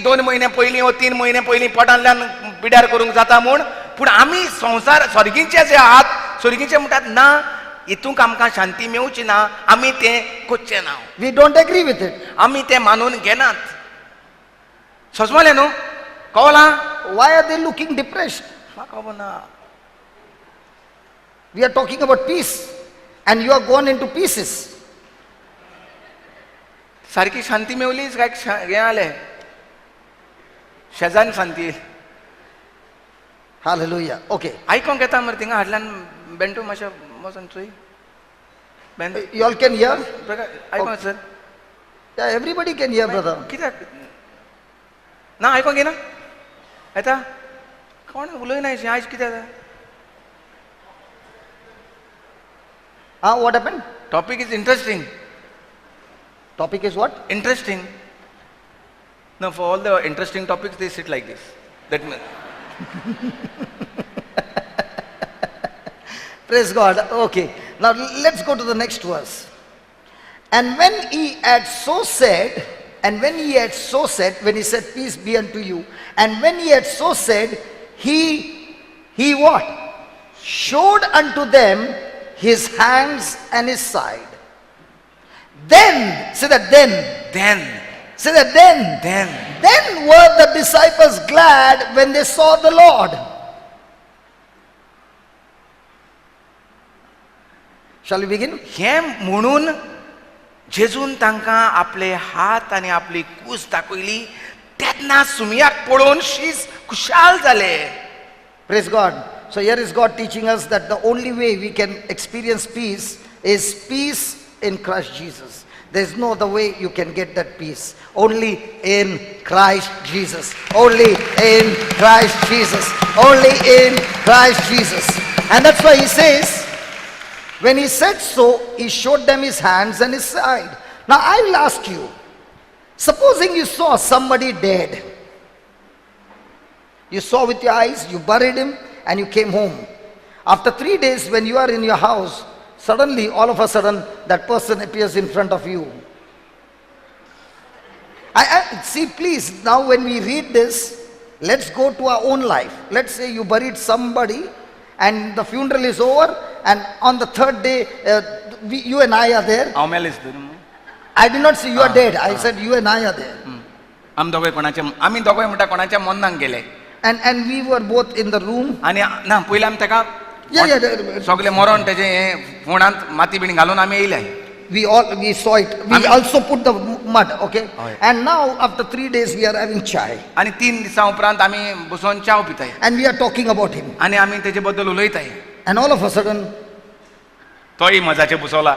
2 म्हयने पयलीं वा 3 म्हयने पयलीं पोटांतल्यान पिड्यार करूंक जाता म्हूण, पूण आमी संवसार स्वर्गीचे जे आहात, स्वर्गीचे म्हणटात ना, हितूंक आमकां शांती मेवची ना, आमी तें कोच्चें ना, We don't agree with it. आमी तें मानून घेनात. सोजमलें न्हू, कळलां? Why are they looking depressed? म्हाका खबर ना. We are talking about peace, and you are gone into pieces. सारकी शांती मेवलीच काय हें जालें, शेजान शांती येयली. Hallelujah. Okay. आयकोंक येता मरे थिंगा हाडल्यान बेंटू मातशें वचून चोय बेन You all can hear? आयकोंक sir Yeah, everybody can hear, brother. कित्याक ना आयकोंक येना येता कोण उलयना अशें आयज कितें जाता. What happened? Topic is interesting. Topic is what? Interesting. No, for all the interesting topics, they sit like this. That means. Praise God. Okay. Now let's go to the next verse. And when he had so said, when he said, peace be unto you, and when he had so said, he what? Showed unto them his hands and his side. Then, say that then. Say that then. Then were the disciples glad when they saw the Lord. Shall we begin? हे म्हणून जेजून तांकां आपले हात आनी आपली कूस दाखयली, तेन्ना सुमयाक पळोवन शीस खुशाल जाले. Praise God. So here is God teaching us that the only way we can experience peace is peace in Christ Jesus. There is no other way you can get that peace. Only in Christ Jesus. Only in Christ Jesus. Only in Christ Jesus. And that's why he says, when he said so, he showed them his hands and his side. Now I will ask you, supposing you saw somebody dead. You saw with your eyes, you buried him, and you came home. After 3 days, when you are in your house, suddenly, all of a sudden, that person appears in front of you. I see, please, now when we read this, let's go to our own life. Let's say you buried somebody, and the funeral is over, and on the 3rd day, you and I are there. I did not say you are dead. I said you and I are there. आमी दोगोय म्हणटा कोणाच्या मोन्नाक गेले. And we were both in the room. आनी ना पयलीं आमी ताका सगळे मरण तेजे हे फोंडांत माती बिणी घालून आमी येयले. We saw it. We also put the mud, okay? And now after 3 days we are having chai. आनी 3 दिसां उपरांत आमी बसून च्या पिताय. And we are talking about him. आनी आमी तेजे बद्दल उलयताय. And all of a sudden, toy मजाचे बुसवला.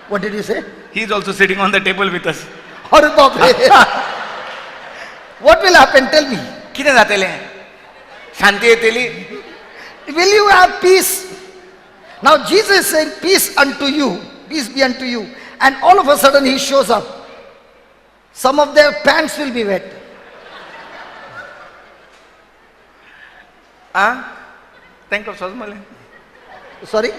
what did you say? He is also sitting on the table with us. Aare baap. What will happen? Tell me. कितें जातलें? शांती येतली? Will you have peace? Now Jesus is saying, peace unto you, peace be unto you. And all of a sudden he shows up. Some of their pants will be wet. Think of Sosmale. Sorry?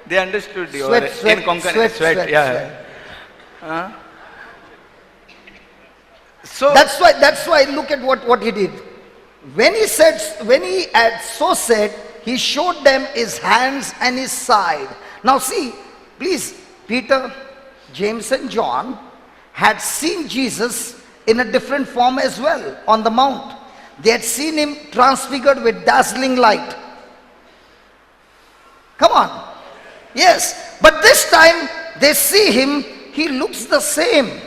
They understood your Sweat. Yeah. So That's why look at what he did. When he had so said, he showed them his hands and his side. Now see, please, Peter, James and John had seen Jesus in a different form as well on the mount. They had seen him transfigured with dazzling light. Come on. Yes, but this time they see him, he looks the same.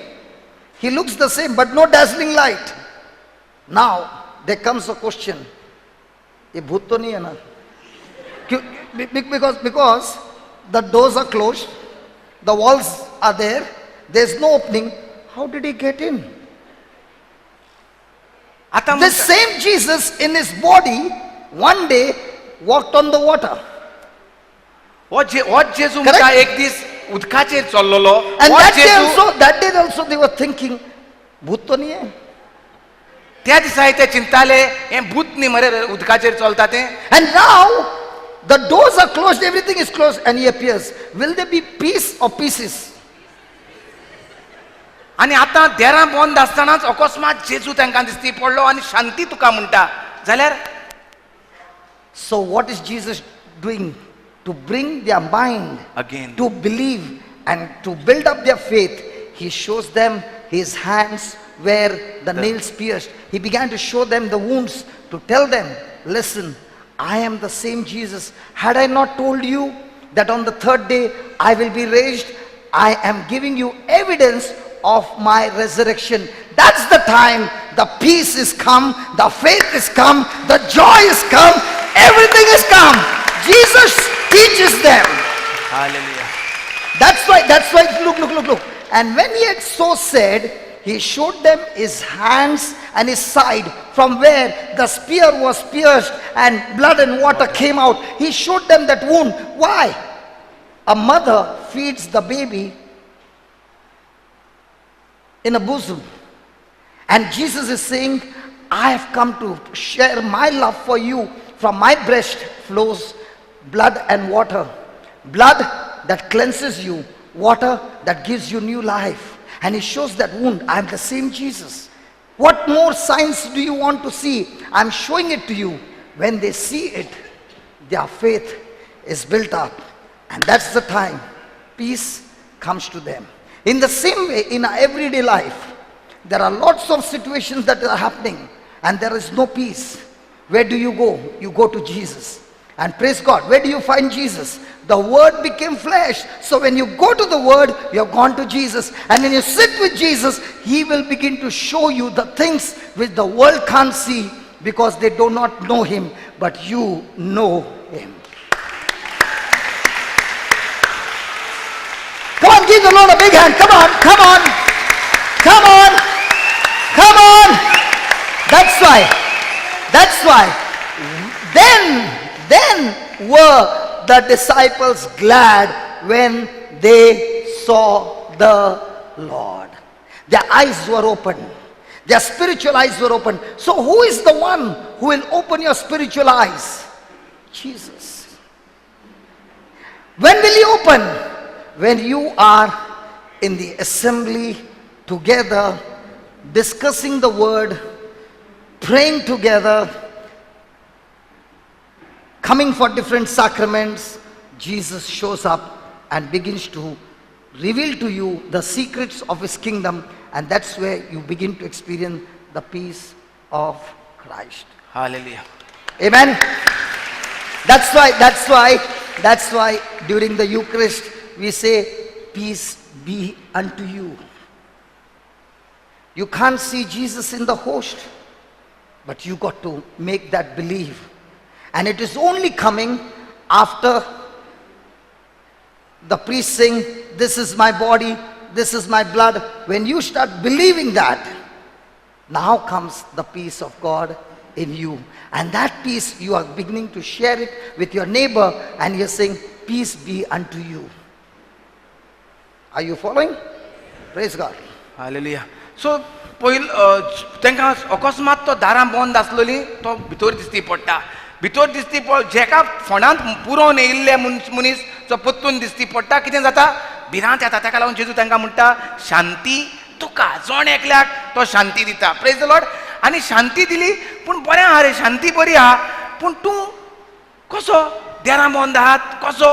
He looks the same, but no dazzling light. Now, there comes a question. ये भूत तो नहीं है ना? Because the doors are closed, the walls are there, there's no opening. How did he get in? आता This same Jesus in his body one day walked on the water. होच जेजू Correct? म्हणटा एक दीस उदकाचेर चल्लोलो. And होच that day also they were thinking, भूत तो नहीं है. त्या दिसा ते चिंताले हे भूत न्ही मरे उदकाचेर चलता तें. And now the doors are closed, everything is closed, and he appears. Will there be peace or pieces? आनी आतां देरां बंद आसतनाच अकस्मात जेजू तांकां दिसती पडलो आनी शांती तुका म्हणटा जाल्यार. So what is Jesus doing? To bring their mind Again. to believe and to build up their faith. He shows them his hands where the nails pierced. He began to show them the wounds, to tell them, listen, I am the same Jesus. Had I not told you that on the third day I will be raised, I am giving you evidence of my resurrection. That's the time the peace is come, the faith is come, the joy is come, everything is come. Jesus teaches them. Hallelujah. That's why, look. And when he had so said, he showed them his hands and his side from where the spear was pierced and blood and water came out. He showed them that wound. Why? A mother feeds the baby in a bosom. And Jesus is saying, I have come to share my love for you. From my breast flows blood and water. Blood that cleanses you, water that gives you new life. And he shows that wound. I am the same Jesus. What more signs do you want to see? I'm showing it to you. When they see it, their faith is built up. And that's the time peace comes to them. In the same way, in our everyday life, there are lots of situations that are happening and there is no peace. Where do you go? You go to Jesus. And praise God, where do you find Jesus? The Word became flesh. So when you go to the Word, you have gone to Jesus. And when you sit with Jesus, He will begin to show you the things which the world can't see because they do not know Him, but you know Him. Come on, give the Lord a big hand. Come on, come on, come on, come on. That's why. Then were the disciples glad when they saw the Lord. Their eyes were open. Their spiritual eyes were open. So who is the one who will open your spiritual eyes? Jesus. When will He open? When you are in the assembly together, discussing the Word, praying together, coming for different sacraments, Jesus shows up and begins to reveal to you the secrets of His kingdom, and that's where you begin to experience the peace of Christ. Hallelujah. Amen. That's why during the Eucharist we say, peace be unto you. You can't see Jesus in the host, but you got to make that believe. And it is only coming after the priest saying, this is my body, this is my blood. When you start believing that, now comes the peace of God in you. And that peace, you are beginning to share it with your neighbor, and you're saying, peace be unto you. Are you following? Praise God. Hallelujah. So तांकां अकस्मात तो दारां बंद आसलोली तो भितर दिसती पडटा. भितर दिसती जेका फोंडांत पुरोवन येयल्ले मनीस जो परतून दिसती पडटा, कितें जाता? भिरांत येता. ताका लागून जेजू तांकां म्हणटा, शांती तुका. जोण एकल्याक तो शांती दिता. Praise the Lord. आनी शांती दिली, पूण बरें आहा रे, शांती बरी आहा, पूण तूं कसो देरां बंद आहात, कसो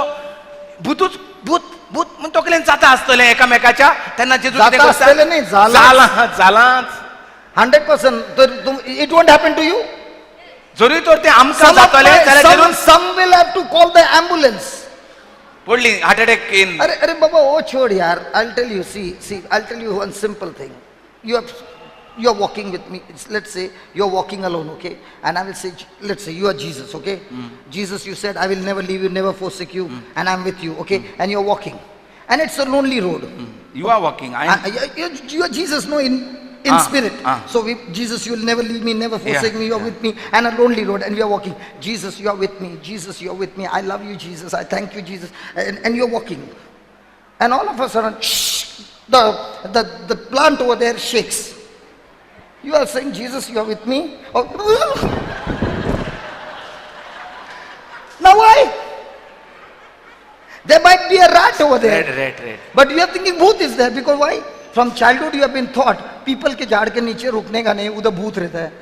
भूतूच भूत म्हण तकलेन जाता आसतलें एकामेकाच्या. तेन्ना जेजू कितें जाता आसतलें न्ही, जालांच 100%. It won't happen to you. जरूर तर ते आमकां जातलें जाल्यार जेजू Some will have to call the ambulance. पडली हार्ट अटॅक येन. अरे बाबा, oh छोड़ यार. I'll tell you, see, I'll tell you one simple thing. You have you're walking with me. Let's say you're walking alone, okay? And I will say, let's say you are Jesus, okay? Jesus, you said, I will never leave you, never forsake you, and I'm with you, okay? And you're walking. And it's a lonely road. You are walking. You are Jesus, no, in spirit. So Jesus, you will never leave me, never forsake me, you're with me. And a lonely road, and we are walking. Jesus, you are with me. Jesus, you are with me. I love you, Jesus. I thank you, Jesus. And you're walking. And all of a sudden, the plant over there shakes. You are saying, Jesus, you are with me? Oh. Now why? There might be a rat over there. Red. But you are thinking bhoot is there, because why? From childhood you have been taught, people के झाड़ के नीचे रुकने का नहीं, उधर भूत रहता है.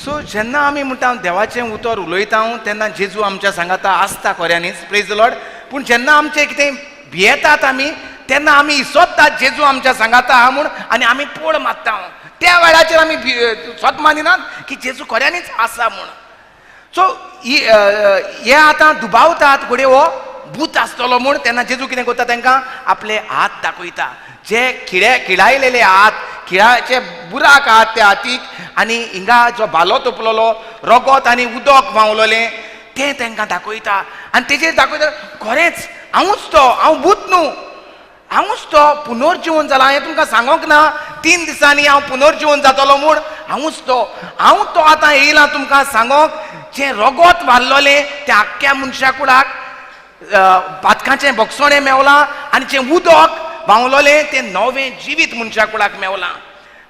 सो जेन्ना आमी म्हणटा देवाचें उतर उलयता तेन्ना जेजू आमच्या सांगाता आसता खऱ्यांनीच, प्रेज द लॉर्ड. पूण जेन्ना आमचें कितें भियेतात आमी तेन्ना आमी इसोदतात जेजू आमच्या सांगाता आहा म्हूण, आनी आमी पोळ मारता. त्या वेळाचेर आमी स्वत मानिनात की जेजू खऱ्यांनीच आसा म्हूण. सो हे आतां दुबावतात घोडे हो भूत आसतलो म्हूण. तेन्ना जेजू कितें करता तांकां आपले हात दाखयता, जे किडायलेले हात, किडाचे बुराक आहात त्या हातीक, आनी हिंगा जो भालो तोपलोलो रगत आनी उदक व्हांवलोलें तें तांकां दाखयता. आनी तेजेर दाखयता खरेंच हांवूच तो, हांव भूत न्हू, हांवूच तो पुनर्जीवन जाला. हें तुमकां सांगोंक ना 3 दिसांनी हांव पुनर्जीवन जातलो म्हूण. हांवूच तो, हांव तो आतां येयलां तुमकां सांगोंक. जें रगत व्हाल्लोलें त्या आख्ख्या मनशा कुळाक पातकाचें बक्षोणें मेवलां, आनी जें उदक व्हांवलोलें तें नवें जिवीत मनशा कुळाक मेवलां.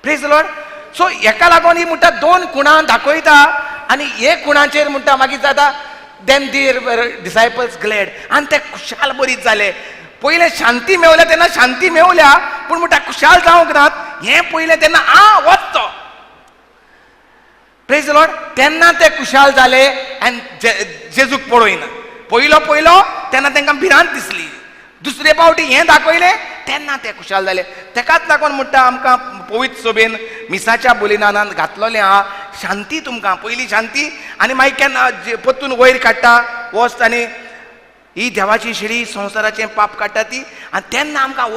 Praise the lord. सो हेका लागून ही म्हणटा 2 खुणां दाखयता, आनी हे खुणाचेर म्हणटा मागीर जाता देन देर डिसायपल्स ग्लेड, आनी ते खुशाल बरीत जाले. पयलें शांती मेवल्या तेन्ना शांती मेवल्या, पूण म्हणटा खुशाल जावंक नात. हें पयलें तेन्ना वचतो. Praise the Lord. तेन्ना ते खुशाल जाले आनी जेजूक पळयना. पयलो तेन्ना तांकां भिरांत दिसली. दुसरे फावटी हें दाखयलें तेन्ना ते खुशाल जाले. तेकाच लागून म्हणटा आमकां पवित्र सभेन मिसाच्या बलिदानांत घातलोलें आहा शांती. तुमकां पयली शांती, आनी मागीर केन्ना परतून वयर काडटा वस्त, आनी ही देवाची शिडी संवसाराचें पाप काडटा ती. आनी तेन्ना आमकां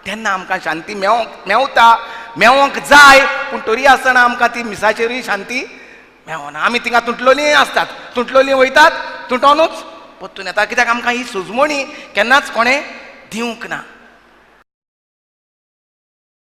तेन्ना आमकां शांती मेवोंक जाय. पूण तरी आसतना आमकां ती मिसाचेरूय शांती मेवना. आमी थिंगा तुटलोलीं आसतात, तुटलोलीं वयतात, तुटोनूच परतून येता. कित्याक आमकां ही सुजमणी केन्नाच कोणें दिवंक ना.